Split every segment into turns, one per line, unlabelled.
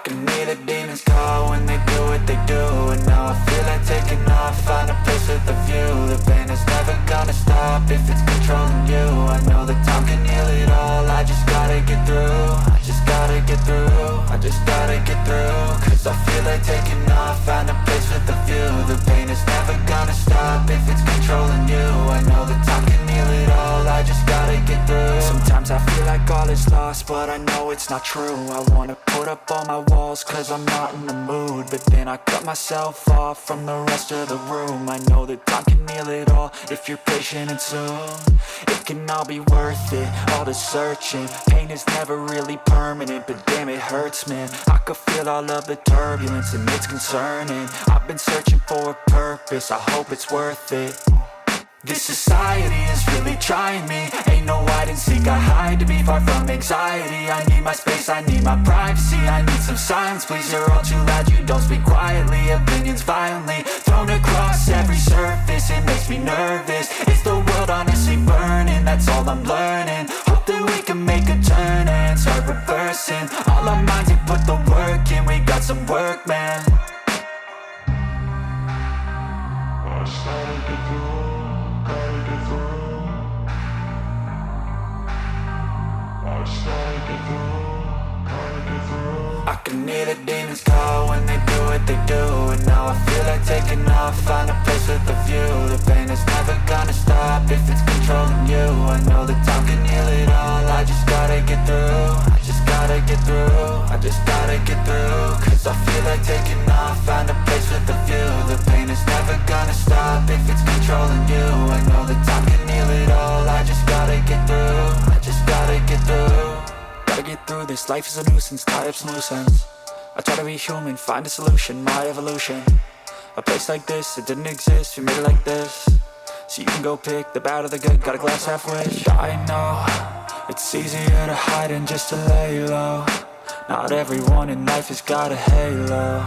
can hear the demons call when they do what they do. And now I feel like taking off, find a place with a view. The pain is never gonna stop if it's controlling you. I know that time can heal it all, I just gotta get through. I just gotta get through, I just gotta get through. Cause I feel like taking off, find a place with a view. The pain is never gonna stop if it's controlling you. I know that time can heal it all, I just gotta get through. Sometimes I feel like all is lost, but I know it's not true. I wanna put up all my walls cause I'm not in the mood, but then I cut myself off from the rest of the room. I know that time can heal it all if you're patient and soon it can all be worth it, all the searching. Pain is never really permanent, but damn it hurts, man. I could feel all of the turbulence and it's concerning. I've been searching for a purpose, I hope it's worth it. This society is really trying me. Ain't no hide and seek, I hide to be far from anxiety. I need my space, I need my privacy. I need some silence, please, you're all too loud. You don't speak quietly, opinions violently thrown across every surface. It makes me nervous, is the world honestly burning? That's all I'm learning. Hope that we can make a turn and start reversing all our minds and put the work in. We got some work, man. I started to do. I can hear the demons call when they do what they do. And now I feel like taking off, find a place with a view. The pain is never gonna stop if it's controlling you. I know that time can heal it all, I just gotta get through. I just gotta get through, I just gotta get through. Cause I feel like taking off, find a place with a view. The pain is never gonna stop if it's controlling you. I know that time can heal it all, I just gotta get through. I just gotta get through. Gotta get through this, life is a nuisance, tie up some loose ends. I try to be human, find a solution, my evolution. A place like this, it didn't exist, we made it like this. So you can go pick the bad or the good, got a glass half wish. I know, it's easier to hide than just to lay low. Not everyone in life has got a halo.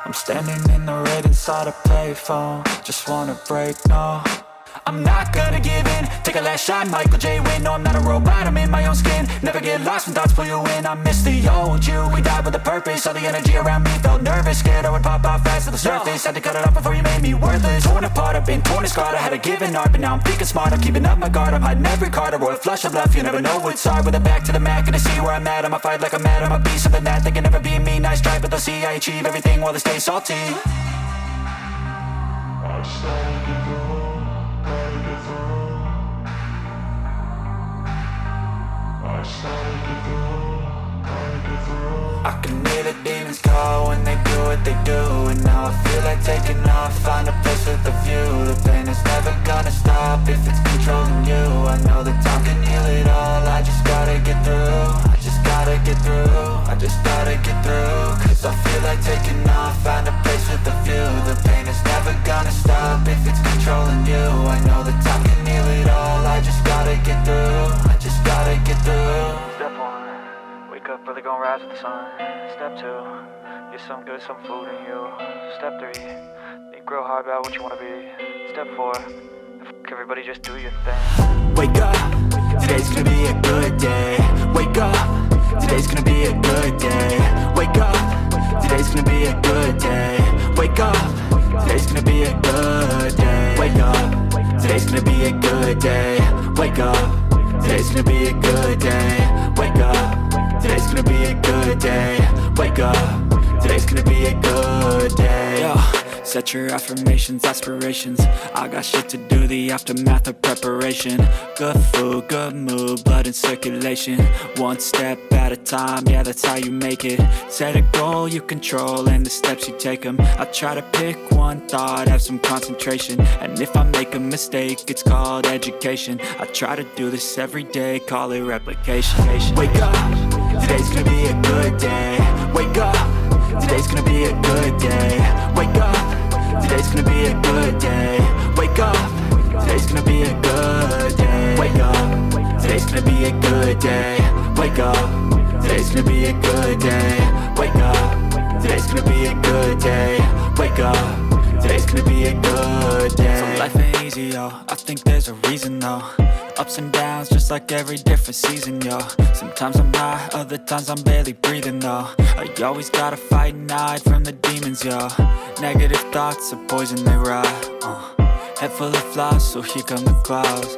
I'm standing in the red inside a payphone, just wanna break, no. I'm not gonna give in, take a last shot, Michael J. Win. No, I'm not a robot, I'm in my own skin. Never get lost when thoughts pull you in. I miss the old you, we died with a purpose. All the energy around me felt nervous, scared I would pop out fast to the surface. Had to cut it off before you made me worthless. Torn apart, I've been torn and scarred. I had a given art, but now I'm thinking smart. I'm keeping up my guard, I'm hiding every card. A royal flush of love, you never know what's hard. With a back to the mat, gonna see where I'm at. I'ma fight like I'm mad, I'ma be something that they can never be me. Nice try, but they'll see I achieve everything while they stay salty. I started to go. I can hear the demons call when they do what they do. And now I feel like taking off, find a place with a view. The pain is never gonna stop if it's controlling you. I know that time can heal it all, I just gotta get through. I just gotta get through, I just gotta get through. Cause I feel like taking off, find a place with a view. The pain is never gonna stop if it's controlling you. I know that time can heal it all, I just gotta get through. I just gotta get through. Step 1, wake up early, gon' rise with the sun. Step 2, get some good, some food in you. Step 3, think real hard about what you wanna be. Step 4, everybody just do your thing. Wake up, today's gonna be a good day. Wake up, today's gonna be a good day. Wake up, today's gonna be a good day. Wake up, today's gonna be a good day. Wake up, today's gonna be a good day. Wake up, today's gonna be a good day. Wake up, today's gonna be a good day. Wake up, today's gonna be a good day. Yo, set your affirmations, aspirations. I got shit to do, the aftermath of preparation. Good food, good mood, blood in circulation. One step at a time, yeah, that's how you make it. Set a goal you control and the steps you take them. I try to pick one thought, have some concentration. And if I make a mistake, it's called education. I try to do this every day, call it replication. Wake up, today's gonna be a good day. Wake up, today's gonna be a good day. Wake up, today's gonna be a good day. Wake up, today's gonna be a good day. Wake up, today's gonna be a good day. Wake up, today's gonna be a good day. Wake up, today's gonna be a good day. Wake up, today's gonna be a good day. So life ain't easy, yo, I think there's a reason though. Ups and downs, just like every different season, yo. Sometimes I'm high, other times I'm barely breathing, though. I always gotta fight and hide from the demons, yo. Negative thoughts are poison, they rot. Head full of flies, so here come the clouds.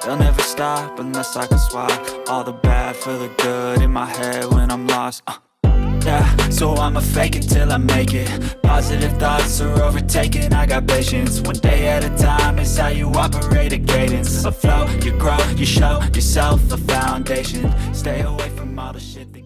They'll never stop unless I can swap all the bad for the good in my head when I'm lost. Yeah, so I'ma fake it till I make it. Positive thoughts are overtaken, I got patience. One day at a time is how you operate a cadence. A flow, you grow, you show yourself a foundation. Stay away from all the shit that